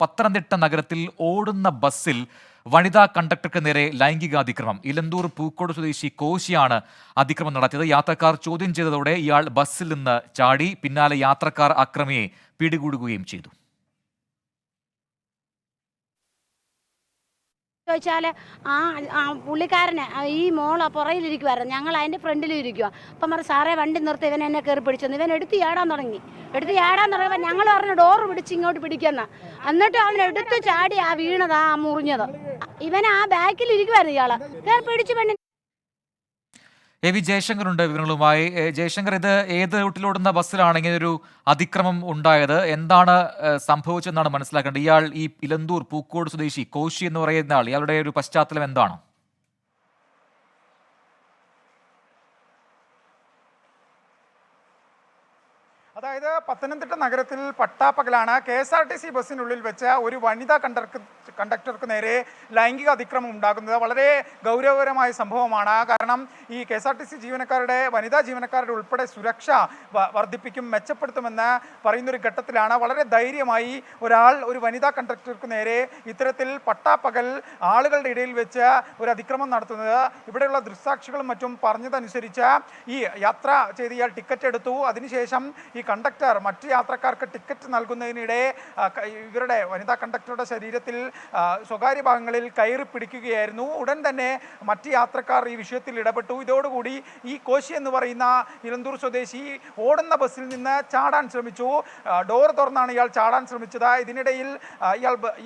പത്തനംതിട്ട നഗരത്തിൽ ഓടുന്ന ബസ്സിൽ വനിതാ കണ്ടക്ടർക്ക് നേരെ ലൈംഗികാതിക്രമം. ഇലന്തൂർ പൂക്കോട് സ്വദേശി കോശിയാണ് അതിക്രമം നടത്തിയത്. യാത്രക്കാർ ചോദ്യം ചെയ്തതോടെ ഇയാൾ ബസ്സിൽ നിന്ന് ചാടി. പിന്നാലെ യാത്രക്കാർ അക്രമിയെ പിടികൂടുകയും ചെയ്തു. ചോദിച്ചാൽ പുള്ളിക്കാരന് ഈ മോള പുറയിലിരിക്കുമായിരുന്നു, ഞങ്ങൾ അതിൻ്റെ ഫ്രണ്ടിലിരിക്കുക. അപ്പം പറഞ്ഞു, സാറേ വണ്ടി നിർത്തി, ഇവൻ എന്നെ കയറി പിടിച്ചെന്ന്. ഇവൻ എടുത്ത് ചാടാൻ തുടങ്ങിയപ്പോൾ ഞങ്ങൾ പറഞ്ഞു ഡോറ് പിടിച്ച് ഇങ്ങോട്ട് പിടിക്കുന്ന. എന്നിട്ട് അവൻ എടുത്ത് ചാടി വീണതാ മുറിഞ്ഞത്. ഇവൻ ആ ബാക്കിലിരിക്കുമായിരുന്നു, ഇയാളെ കയറി പിടിച്ച് പെണ്ണി. വി ജയശങ്കറുണ്ട് വിവരങ്ങളുമായി. ജയശങ്കർ, ഇത് ഏത് റൂട്ടിലോടുന്ന ബസ്സിലാണ് ഇങ്ങനൊരു അതിക്രമം ഉണ്ടായത്? എന്താണ് സംഭവിച്ചതെന്നാണ് മനസ്സിലാക്കേണ്ടത്? ഇയാൾ ഈ ഇലന്തൂർ പൂക്കോട് സ്വദേശി കോശി എന്ന് പറയുന്ന ആൾ, ഇയാളുടെ ഒരു പശ്ചാത്തലം എന്താണ്? അതായത് പത്തനംതിട്ട നഗരത്തിൽ പട്ടാപ്പകലാണ് KSRTC ബസ്സിനുള്ളിൽ വെച്ച ഒരു വനിതാ കണ്ടക്ടർക്ക് നേരെ ലൈംഗിക അതിക്രമം ഉണ്ടാകുന്നത്. വളരെ ഗൗരവകരമായ സംഭവമാണ്. കാരണം ഈ KSRTC വനിതാ ജീവനക്കാരുടെ ഉൾപ്പെടെ സുരക്ഷ വർദ്ധിപ്പിക്കും, മെച്ചപ്പെടുത്തുമെന്ന് പറയുന്നൊരു ഘട്ടത്തിലാണ് വളരെ ധൈര്യമായി ഒരു വനിതാ കണ്ടക്ടർക്ക് നേരെ ഇത്തരത്തിൽ പട്ടാപ്പകൽ ആളുകളുടെ ഇടയിൽ വെച്ച് ഒരു അതിക്രമം നടത്തുന്നത്. ഇവിടെയുള്ള ദൃക്സാക്ഷികളും മറ്റും പറഞ്ഞതനുസരിച്ച് ഈ യാത്ര ചെയ്ത് ഇയാൾ ടിക്കറ്റ് എടുത്തു. അതിനുശേഷം ഈ കണ്ടക്ടർ മറ്റു യാത്രക്കാർക്ക് ടിക്കറ്റ് നൽകുന്നതിനിടെ ഇവരുടെ വനിതാ കണ്ടക്ടറുടെ ശരീരത്തിൽ സ്വകാര്യ ഭാഗങ്ങളിൽ കയറി പിടിക്കുകയായിരുന്നു. ഉടൻ തന്നെ മറ്റു യാത്രക്കാർ ഈ വിഷയത്തിൽ ഇടപെട്ടു. ഇതോടുകൂടി ഈ കോശി എന്ന് പറയുന്ന ഇലന്തൂർ സ്വദേശി ഓടുന്ന ബസ്സിൽ നിന്ന് ചാടാൻ ശ്രമിച്ചു. ഡോർ തുറന്നാണ് ഇയാൾ ചാടാൻ ശ്രമിച്ചത്. ഇതിനിടയിൽ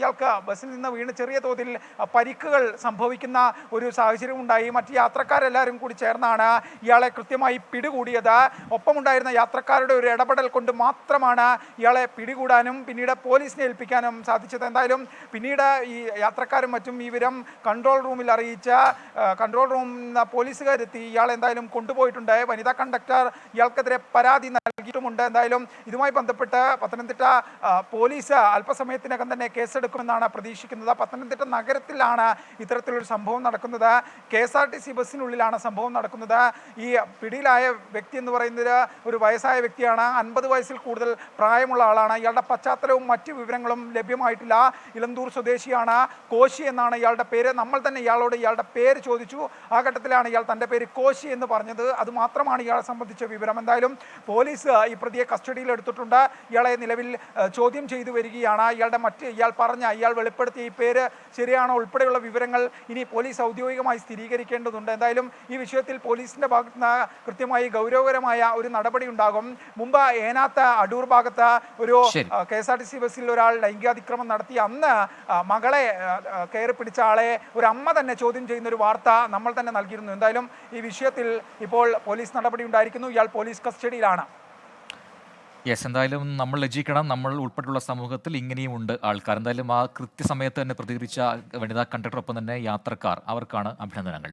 ഇയാൾക്ക് ബസ്സിൽ നിന്ന് വീണ് ചെറിയ തോതിൽ പരിക്കുകൾ സംഭവിക്കുന്ന ഒരു സാഹചര്യം ഉണ്ടായി. മറ്റു യാത്രക്കാരെല്ലാവരും കൂടി ചേർന്നാണ് ഇയാളെ കൃത്യമായി പിടികൂടിയത്. ഒപ്പമുണ്ടായിരുന്ന യാത്രക്കാരുടെ ഒരു ഇടപെടൽ കൊണ്ട് മാത്രമാണ് ഇയാളെ പിടികൂടാനും പിന്നീട് പോലീസിനെ ഏൽപ്പിക്കാനും സാധിച്ചത്. എന്തായാലും പിന്നീട് ഈ യാത്രക്കാരും മറ്റും ഈ വിവരം കൺട്രോൾ റൂമിൽ അറിയിച്ച കൺട്രോൾ റൂമിൽ നിന്ന് പോലീസുകാരെത്തി ഇയാളെ എന്തായാലും കൊണ്ടുപോയിട്ടുണ്ട്. വനിതാ കണ്ടക്ടർ ഇയാൾക്കെതിരെ പരാതി നൽകിയിട്ടുമുണ്ട്. എന്തായാലും ഇതുമായി ബന്ധപ്പെട്ട് പത്തനംതിട്ട പോലീസ് അല്പസമയത്തിനകം തന്നെ കേസെടുക്കുമെന്നാണ് പ്രതീക്ഷിക്കുന്നത്. പത്തനംതിട്ട നഗരത്തിലാണ് ഇത്തരത്തിലൊരു സംഭവം നടക്കുന്നത്. KSRTC ബസ്സിനുള്ളിലാണ് സംഭവം നടക്കുന്നത്. ഈ പിടിയിലായ വ്യക്തി എന്ന് പറയുന്നത് ഒരു വയസ്സായ വ്യക്തിയാണ്. 50 വയസ്സിൽ കൂടുതൽ പ്രായമുള്ള ആളാണ്. ഇയാളുടെ പശ്ചാത്തലവും മറ്റു വിവരങ്ങളും ലഭ്യമായിട്ടില്ല. ഇലന്തൂർ സ്വദേശിയാണ്, കോശി എന്നാണ് ഇയാളുടെ പേര്. നമ്മൾ തന്നെ ഇയാളുടെ പേര് ചോദിച്ചു. ആ ഘട്ടത്തിലാണ് ഇയാൾ തൻ്റെ പേര് കോശി എന്ന് പറഞ്ഞത്. അതുമാത്രമാണ് ഇയാളെ സംബന്ധിച്ച വിവരം. എന്തായാലും പോലീസ് ഈ പ്രതിയെ കസ്റ്റഡിയിൽ എടുത്തിട്ടുണ്ട്. ഇയാളെ നിലവിൽ ചോദ്യം ചെയ്തു വരികയാണ്. ഇയാൾ വെളിപ്പെടുത്തിയ ഈ പേര് ശരിയാണോ ഉൾപ്പെടെയുള്ള വിവരങ്ങൾ ഇനി പോലീസ് ഔദ്യോഗികമായി സ്ഥിരീകരിക്കേണ്ടതുണ്ട്. എന്തായാലും ഈ വിഷയത്തിൽ പോലീസിൻ്റെ ഭാഗത്ത് നിന്ന് കൃത്യമായി ഗൗരവകരമായ ഒരു നടപടി ഉണ്ടാകും. മുമ്പ് ഏനാത്ത് അടൂർ ഭാഗത്ത് ഒരു KSRTC ബസ്സിൽ ഒരാൾ ലൈംഗികാതിക്രമം നടത്തി. അന്ന് മകളെ കയറി പിടിച്ച ആളെ ഒരു അമ്മ തന്നെ ചോദ്യം ചെയ്യുന്ന ഒരു വാർത്ത നമ്മൾ തന്നെ നൽകിയിരുന്നു. എന്തായാലും ഈ വിഷയത്തിൽ ഇപ്പോൾ പോലീസ് നടപടി ഉണ്ടായിരിക്കുന്നു. ഇയാൾ പോലീസ് കസ്റ്റഡിയിലാണ്. എന്തായാലും നമ്മൾ ലജ്ജിക്കണം. നമ്മൾ ഉൾപ്പെട്ടുള്ള സമൂഹത്തിൽ ഇങ്ങനെയും ഉണ്ട് ആൾക്കാർ. എന്തായാലും ആ കൃത്യസമയത്ത് തന്നെ പ്രതികരിച്ച വനിതാ കണ്ടക്ടറൊപ്പം തന്നെ യാത്രക്കാർ, അവർക്കാണ് അഭിനന്ദനങ്ങൾ.